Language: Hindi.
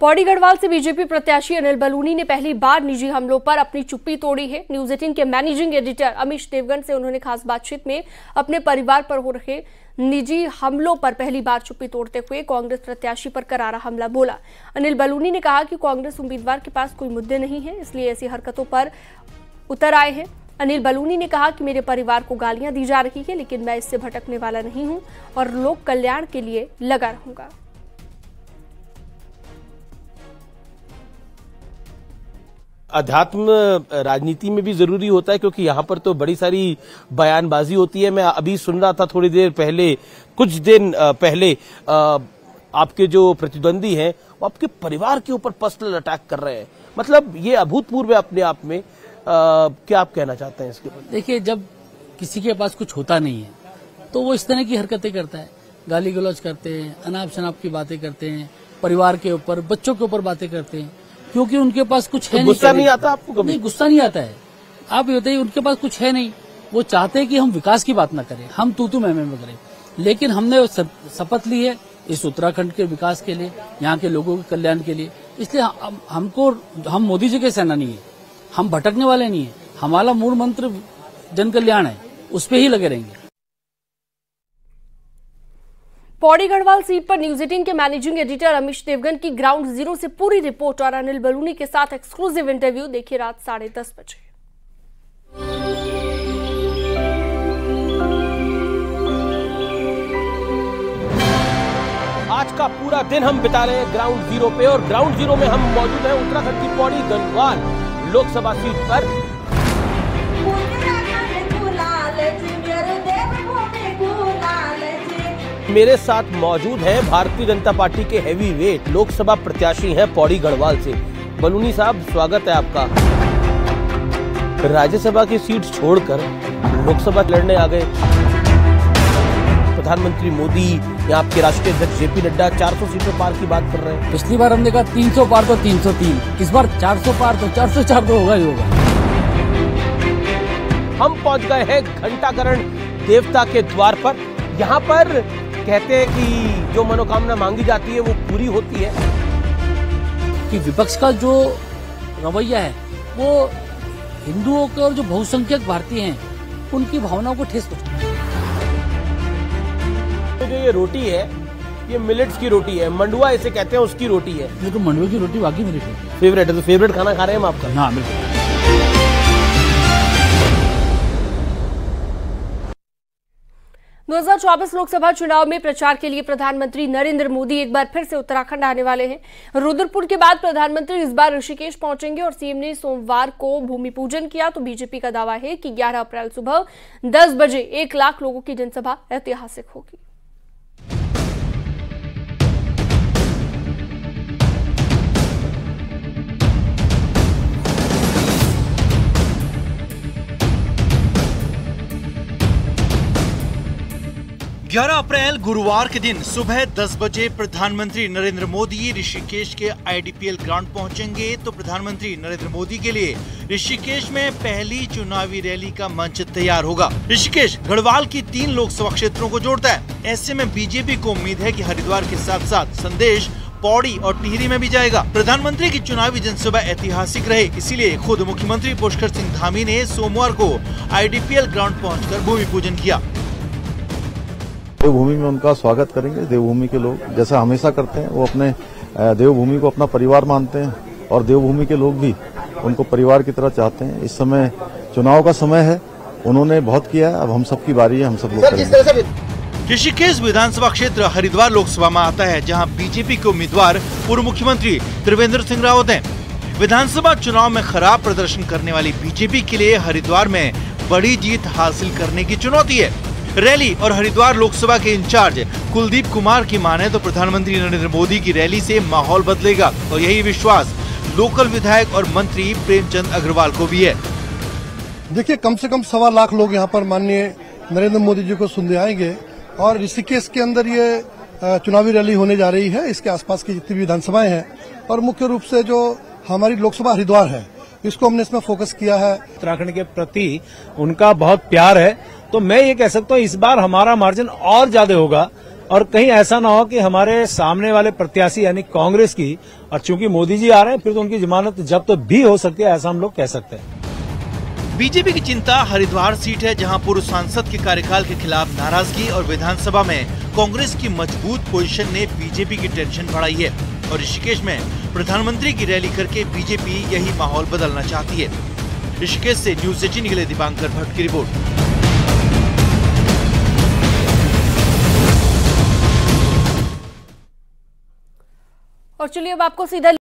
पौड़ी गढ़वाल से बीजेपी प्रत्याशी अनिल बलूनी ने पहली बार निजी हमलों पर अपनी चुप्पी तोड़ी है। न्यूज 18 के मैनेजिंग एडिटर अमीश देवगन से उन्होंने खास बातचीत में अपने परिवार पर हो रहे निजी हमलों पर पहली बार चुप्पी तोड़ते हुए कांग्रेस प्रत्याशी पर करारा हमला बोला। अनिल बलूनी ने कहा कि कांग्रेस उम्मीदवार के पास कोई मुद्दे नहीं है, इसलिए ऐसी हरकतों पर उतर आए हैं। अनिल बलूनी ने कहा कि मेरे परिवार को गालियां दी जा रही है, लेकिन मैं इससे भटकने वाला नहीं हूं और लोक कल्याण के लिए लगा रहूंगा। अध्यात्म राजनीति में भी जरूरी होता है, क्योंकि यहाँ पर तो बड़ी सारी बयानबाजी होती है। मैं अभी सुन रहा था थोड़ी देर पहले, कुछ दिन पहले आपके जो प्रतिद्वंदी हैं वो आपके परिवार के ऊपर पर्सनल अटैक कर रहे हैं। मतलब ये अभूतपूर्व है अपने आप में। क्या आप कहना चाहते हैं इसके ऊपर? देखिए, जब किसी के पास कुछ होता नहीं है तो वो इस तरह की हरकतें करता है, गाली गलौज करते हैं, अनाप शनाप की बातें करते हैं, परिवार के ऊपर, बच्चों के ऊपर बातें करते हैं, क्योंकि उनके पास कुछ है नहीं। गुस्सा नहीं आता आपको कभी? नहीं, गुस्सा नहीं आता है। आप ये बताइए, उनके पास कुछ है नहीं। वो चाहते हैं कि हम विकास की बात न करें, हम तू में करें, लेकिन हमने शपथ ली है इस उत्तराखंड के विकास के लिए, यहाँ के लोगों के कल्याण के लिए। इसलिए हम मोदी जी के सेनानी है, हम भटकने वाले नहीं है। हमारा मूल मंत्र जन कल्याण है, उस पर ही लगे रहेंगे। पौड़ी गढ़वाल सीट पर न्यूज 18 के मैनेजिंग एडिटर अमीश देवगन की ग्राउंड जीरो से पूरी रिपोर्ट और अनिल बलूनी के साथ एक्सक्लूसिव इंटरव्यू देखिए रात 10:30 बजे। आज का पूरा दिन हम बिता रहे हैं ग्राउंड जीरो पे, और ग्राउंड जीरो में हम मौजूद हैं उत्तराखंड की पौड़ी गढ़वाल लोकसभा सीट पर। मेरे साथ मौजूद हैं भारतीय जनता पार्टी के हैवी वेट लोकसभा प्रत्याशी हैं पौड़ी गढ़वाल से। बलूनी साहब, स्वागत है आपका। राज्यसभा की सीट छोड़कर लोकसभा लड़ने आ गए। प्रधानमंत्री मोदी या आपके राष्ट्रीय अध्यक्ष जेपी नड्डा 400 सीटों पार की बात कर रहे हैं। पिछली बार हमने कहा 300 पार तो 303, इस बार 400 पार तो 404 तो होगा ही होगा। हम पहुंच गए हैं घंटाकरण देवता के द्वार पर। यहाँ पर कहते हैं कि जो मनोकामना मांगी जाती है वो पूरी होती है। कि विपक्ष का जो रवैया है वो हिंदुओं के और जो बहुसंख्यक भारतीय हैं उनकी भावनाओं को ठेस पहुंचाता है। तो जो ये रोटी है, ये मिलेट्स की रोटी है, मंडुआ इसे कहते हैं, उसकी रोटी है। ये तो मंडुआ की रोटी वाकई मेरी फेवरेट है। तो फेवरेट खाना खा रहे हैं हम आपका? हाँ, बिल्कुल। 2024 लोकसभा चुनाव में प्रचार के लिए प्रधानमंत्री नरेंद्र मोदी एक बार फिर से उत्तराखंड आने वाले हैं। रुद्रपुर के बाद प्रधानमंत्री इस बार ऋषिकेश पहुंचेंगे और सीएम ने सोमवार को भूमि पूजन किया। तो बीजेपी का दावा है कि 11 अप्रैल सुबह 10 बजे 1 लाख लोगों की जनसभा ऐतिहासिक होगी। ग्यारह अप्रैल गुरुवार के दिन सुबह 10 बजे प्रधानमंत्री नरेंद्र मोदी ऋषिकेश के आईडीपीएल ग्राउंड पहुंचेंगे। तो प्रधानमंत्री नरेंद्र मोदी के लिए ऋषिकेश में पहली चुनावी रैली का मंच तैयार होगा। ऋषिकेश गढ़वाल की 3 लोकसभा क्षेत्रों को जोड़ता है। ऐसे में बीजेपी को उम्मीद है कि हरिद्वार के साथ साथ संदेश पौड़ी और टिहरी में भी जाएगा। प्रधानमंत्री की चुनावी जनसभा ऐतिहासिक रहे, इसीलिए खुद मुख्यमंत्री पुष्कर सिंह धामी ने सोमवार को आईडीपीएल ग्राउंड पहुंचकर भूमि पूजन किया। देवभूमि में उनका स्वागत करेंगे। देवभूमि के लोग जैसा हमेशा करते हैं, वो अपने देवभूमि को अपना परिवार मानते हैं और देवभूमि के लोग भी उनको परिवार की तरह चाहते हैं। इस समय चुनाव का समय है, उन्होंने बहुत किया है, अब हम सबकी बारी है, हम सब लोग करेंगे। ऋषिकेश विधानसभा क्षेत्र हरिद्वार लोकसभा में आता है, जहां बीजेपी के उम्मीदवार पूर्व मुख्यमंत्री त्रिवेंद्र सिंह रावत हैं। विधानसभा चुनाव में खराब प्रदर्शन करने वाली बीजेपी के लिए हरिद्वार में बड़ी जीत हासिल करने की चुनौती है। रैली और हरिद्वार लोकसभा के इंचार्ज कुलदीप कुमार की माने तो प्रधानमंत्री नरेंद्र मोदी की रैली से माहौल बदलेगा, और यही विश्वास लोकल विधायक और मंत्री प्रेमचंद अग्रवाल को भी है। देखिए, कम से कम 1.25 लाख लोग यहाँ पर माननीय नरेंद्र मोदी जी को सुनने आएंगे, और ऋषिकेश के अंदर ये चुनावी रैली होने जा रही है। इसके आसपास की जितनी भी विधानसभाएं हैं और मुख्य रूप से जो हमारी लोकसभा हरिद्वार है, इसको हमने इसमें फोकस किया है। उत्तराखंड के प्रति उनका बहुत प्यार है, तो मैं ये कह सकता हूँ इस बार हमारा मार्जिन और ज्यादा होगा और कहीं ऐसा ना हो कि हमारे सामने वाले प्रत्याशी यानी कांग्रेस की, और चूंकि मोदी जी आ रहे हैं फिर तो उनकी जमानत जब्त भी हो सकती है, ऐसा हम लोग कह सकते हैं। बीजेपी की चिंता हरिद्वार सीट है, जहां पूर्व सांसद के कार्यकाल के खिलाफ नाराजगी और विधानसभा में कांग्रेस की मजबूत पोजीशन ने बीजेपी की टेंशन बढ़ाई है। और ऋषिकेश में प्रधानमंत्री की रैली करके बीजेपी यही माहौल बदलना चाहती है। ऋषिकेश से न्यूज़ 18 के लिए दीपांकर भट्ट की रिपोर्ट। और चलिए अब आपको सीधा